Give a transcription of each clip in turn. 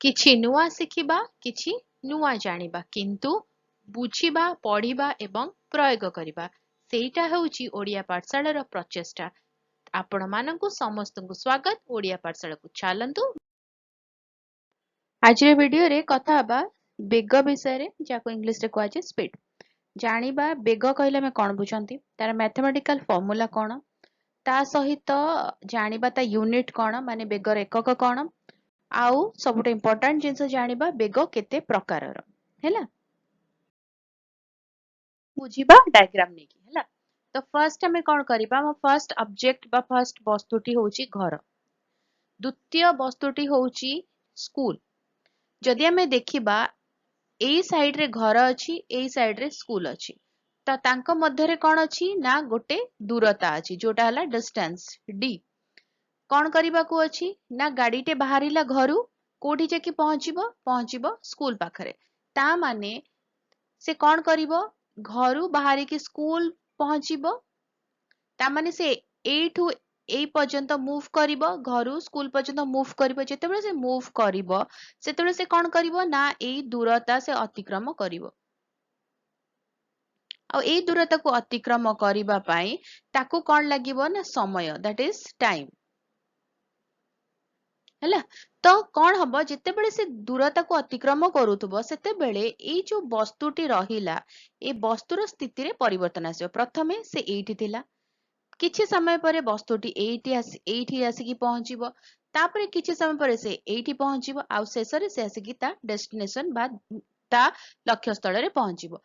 किछि नुआ शिखिबा किछि नुआ जानिबा किंतु बुझिबा पढ़िबा एवं प्रयोग करिबा सेटा हेउची ओडिया पाठशालार प्रचेष्टा। आपण मानंकु समस्तंकु स्वागत ओडिया पाठशाला को चलंतु। आज वीडियो रे कथा हबा बेग विषय रे जाको इंग्लिश रे कहजे स्पीड। जानिबा बेग कहले हम कोन बुझंती तार मैथमेटिकल फार्मूला कोन ता सहित जानिबा ता यूनिट कोन माने बेगर एकक कोन आउ सबुटे इंपोर्टेंट जिंस जानिबा बेग केते प्रकारर हैला बुझिबा डायग्राम नेकी हैला। तो फर्स्ट हमें कोन करिबा हम फर्स्ट ऑब्जेक्ट बा फर्स्ट वस्तुटी होची घर, द्वितीय वस्तुटी होची स्कूल। जदि हमें देखिबा एई साइड रे घर अछि एई साइड रे स्कूल अछि तो तांको मध्य रे कोन अछि ना गोटे दूरता अछि जोटा हला डिस्टेंस डी। कोन करिबा को अछि ना गाडीटे बाहरिला घरु कोठी जेकी पहुंचिबो स्कूल पाखरे ता माने से कोन करिवो घरु बाहरी की स्कूल पहुंचिबो ता माने से एठू एई पर्यंत मूव करिवो घरु स्कूल पर्यंत मूव करिवो जेतेबेले से मूव करिवो सेतेबेले से कोन करिवो ना एई दूरता से अतिक्रम करिवो आ एई दूरता को अतिक्रम करिबा पई ताकू कोन लागिवो ना समय दैट इज टाइम हैला। तो कौन हबो जेतेबेले से दूरता को अतिक्रम करूथबो सेतेबेले एई जो वस्तुटी रहिला ए वस्तुर स्थिति रे परिवर्तन आसीबो। प्रथमे से एठी थिला किछि समय परे वस्तुटी एठी आसीकी पहुंचिबो तापरे किछि समय परे से एठी पहुंचिबो आ शेषरे से आसीकी ता डेस्टिनेशन बा ता लक्ष्य स्थल रे पहुंचिबो।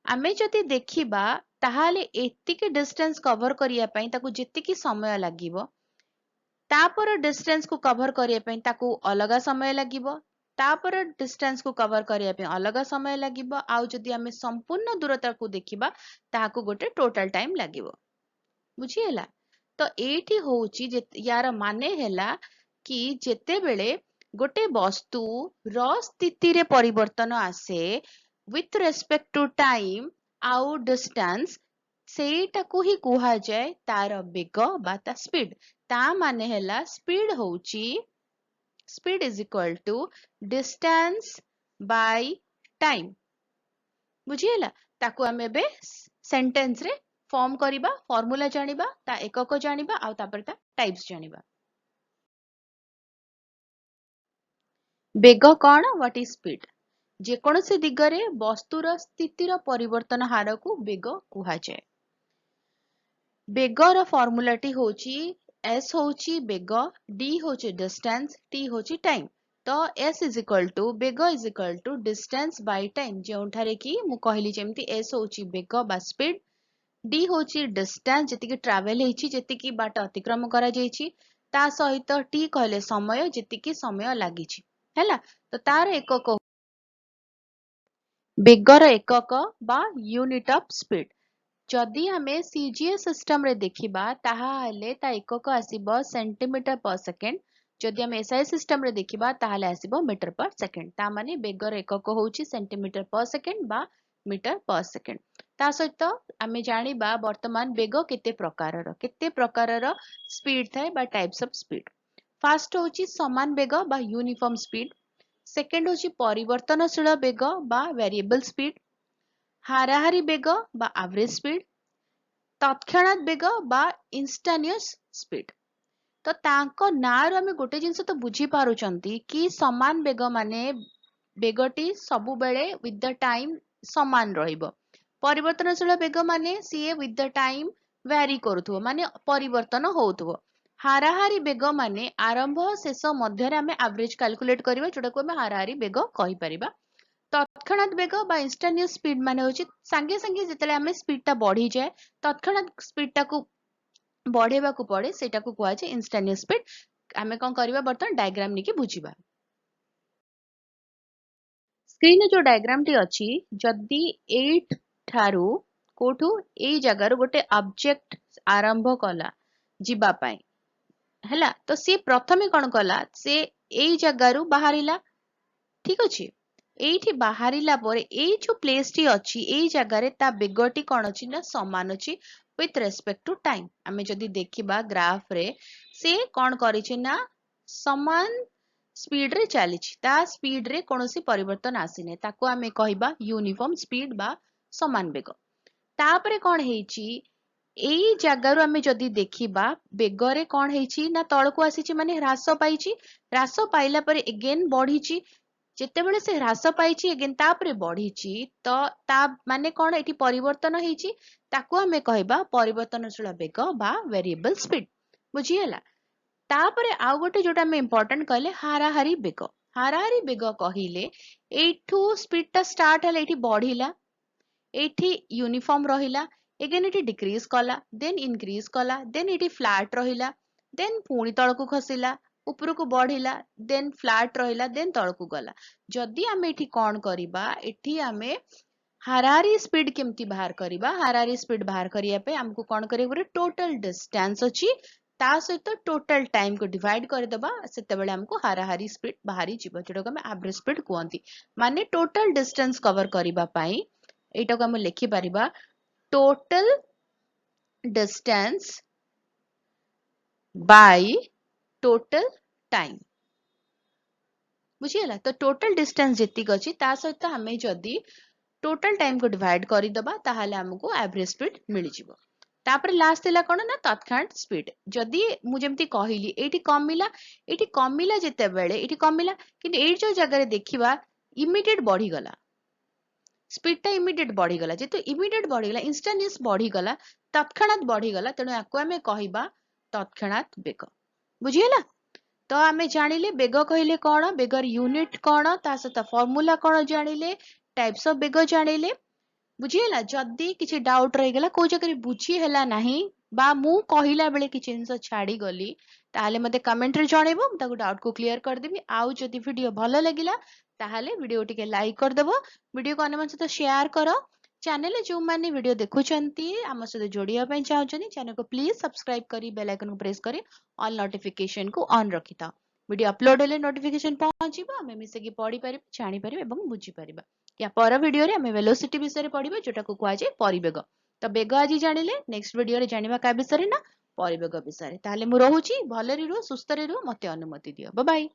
आमे जदि देखिबा ताहाले एतिके डिस्टेंस कवर करिया पई ताकू जेतिकी समय लागिबो तापर डिस्टेंस को कवर करिया पई ताकू अलगा समय लागिबो तापर डिस्टेंस को कवर करिया पई अलगा समय लागिबो आउ जदि आमे संपूर्ण दूरता को देखिबा ताहाकू गोटे टोटल टाइम लागिबो बुझी हैला। तो एठी होउची जे यार माने हैला कि जेतेबेले गोटे वस्तु र स्थिति रे परिवर्तन आसे विथ रेस्पेक्ट टू टाइम आउ डिस्टेंस सेटाकू ही कुहा जाए तार बेग बा ता स्पीड। ता माने हैला स्पीड होउची speed is equal to distance by time बुझी हैला। ताकू आमे बे सेंटेंस रे फॉर्म करिबा फार्मूला जानिबा ता एकक जानिबा आउ तापर ता टाइप्स जानिबा। बेग कोन व्हाट इज स्पीड जे कोनसे दिगरे वस्तुर स्थितिर परिवर्तन हार को बेग कुहा जाए। बेगर फॉर्मूलाटी होची s होची बेग d होची डिस्टेंस t होची टाइम। तो s इज इक्वल टू बेग is equal to distance by time जेउठारे की मु कहली जेमती s होची बेग बा स्पीड d होची डिस्टेंस जेतिकी ट्रैवल हेची जेतिकी बाट अतिक्रम करा जायछि ता सहित t कहले समय जेतिकी समय लागिछि हैला। तो तार एकक बेगर एकक बा यूनिट ऑफ स्पीड। जदि हमें सीजीएस सिस्टम रे देखिबा ताहा हले ता एकक आसीबो सेंटीमीटर पर सेकेंड जदि हम एसआई सिस्टम रे देखिबा ताहाले आसीबो मीटर पर सेकेंड ता माने बेगर एकक होउची सेंटीमीटर पर सेकेंड बा मीटर पर सेकेंड। ता सहित आमे जानिबा वर्तमान बेग केते प्रकारर स्पीड थाए बा टाइप्स ऑफ स्पीड। फर्स्ट होउची समान बेग बा यूनिफॉर्म स्पीड, सेकेंड होउची परिवर्तनशील बेग बा वेरिएबल स्पीड, हाराहारी बेग बा एवरेज स्पीड, तत्क्षणात बेग बा इंस्टानियस स्पीड। तो तांको नार हमें गोटे जिंस तो बुझी पारुचंती कि समान बेग माने बेगटी सबु बेले विथ द टाइम समान रहिबो, परिवर्तनशील बेग माने सीए विथ द टाइम वेरी करूथबो माने परिवर्तन होउथबो, हाराहारी बेग माने आरंभ शेष मध्य रे हमें एवरेज कैलकुलेट करबा जोटा को हमें हाराहारी बेग कहि परिबा। तत्क्षणात बेग बा इंस्टानियस स्पीड माने होची संगे संगे जेतले हमें स्पीड ता बढ़ी जाए तत्क्षणात स्पीड ता को बढ़ेबा को पड़े सेटा को कुआ जाए इंस्टानियस स्पीड। हमें कोन करबा बर्तन डायग्राम नेकी बुझिबा। स्क्रीन जो डायग्राम टी अछि जदि 8 ठारू कोठू एई जगार गोटे ऑब्जेक्ट आरंभ कला जिबा पई हैला तो सी प्रथमे कोन कला से एई जगारू बाहरिला ठीक अछि एइठी बाहरिला परे एई जो प्लेस टी अछि एई जगारे ता बेगटी कोन अछि ना समान अछि विथ रेस्पेक्ट टू टाइम। आमे जदि देखिबा ग्राफ रे से कोन करिछि ना समान स्पीड रे चलीछि ता स्पीड रे कोनोसी परिवर्तन आसीने ताको आमे कहबा यूनिफॉर्म स्पीड बा समान बेग। तापरे कोन हेछि एई जागारु आमे जदि देखिबा बेगरे कोन हेछि ना तळको आसीछि माने ह्रास पाइछि। ह्रास पाइला परे एगेन बढ़िछि। जेतेबेले से ह्रास पाइछि एगेन तापरे बढ़िछि तो ता माने कोन एठी परिवर्तन हेछि ताको आमे कहबा परिवर्तनशील बेग बा वेरिएबल स्पीड। बुझियला। तापरे आउ गोटे जोटा आमे इंपोर्टेंट कहले हाराहारी बेग। हाराहारी बेग कहिले एठू स्पीड ता स्टार्ट हले एठी बढ़िला एठी यूनिफॉर्म रहिला एगेन एठी डिक्रीज कला देन इंक्रीज कला देन एठी फ्लैट रहिला देन पुणी तळकु खसिला उपरकु बढ़िला देन फ्लैट रहिला देन तळकु गला। जदि आमे एठी कोन करिबा एठी आमे हाराहारी स्पीड केमती बाहर करिबा। हाराहारी स्पीड बाहर करिया पे हमको कोन करिबो रे टोटल डिस्टेंस अछि ता सहित टोटल टाइम को डिवाइड करदेबा सेतेबेले हमको हाराहारी स्पीड बाहरी जीव जोटा को हम एवरेज स्पीड कहंती। माने टोटल डिस्टेंस कवर करिबा पई एटा को हम लिखि परिबा total distance by total time. बुझियला। तो टोटल डिस्टेंस जेतिक अछि ता सहित हमें जदि टोटल टाइम को डिवाइड करिदबा ताहाले हमको एवरेज स्पीड मिलि जिवो। तापर लास्ट थिला कोन ना तत्क्षणात स्पीड। जदि मु जेमती कहिली एठी कमिला जेतेबेले एठी कमिला किंतु एई जो जगह देखिबा इमीडिएट बढ़ी गला स्पीड टा इमीडिएट बढ़ी गला जेतु इमीडिएट बढ़ी गला इंस्टेंटेनियस बढ़ी गला तत्क्षणात बढ़ी गला तेणु याको आमे कहिबा तत्क्षणात बेग। बुझियला। तो आमे जानिले बेग कहिले कोन बेगर यूनिट कोन ता सहित फार्मूला कोन जानिले टाइप्स ऑफ बेग जानिले। बुझियला। जदि किछि डाउट रहि गला को जगह बुझी हैला नाही बा मु कहिला बेले किछि जिंस छाडी गली ताहाले मते कमेंट रे जणेबो म ताको डाउट को क्लियर कर देबी। आउ जदि वीडियो भलो लागिला ताहाले वीडियो टिके लाइक कर देबो वीडियो को अन्य मन सहित शेयर करो। चैनल रे जो माने वीडियो देखुचंती हम सहित जोड़िया पय चाहउचनी चैनल को प्लीज सब्सक्राइब करी बेल आइकन को प्रेस करी ऑल नोटिफिकेशन को ऑन रखिता। वीडियो अपलोड हेले नोटिफिकेशन पहुंचीबो हमें मिसे की पढ़ी परिबे जानि परिबे एवं बुझी परिबे। या पर वीडियो रे हमें वेलोसिटी विषय रे पढ़िबे जोटा को कुआ जाय परिवेग। तो बेग आज जानिले नेक्स्ट वीडियो रे जानिबा का विषय रे ना परिवेग विषय रे। ताहाले मु रहूची भले रे रुह सुस्त रे रुह मते अनुमति दियो। Bye bye.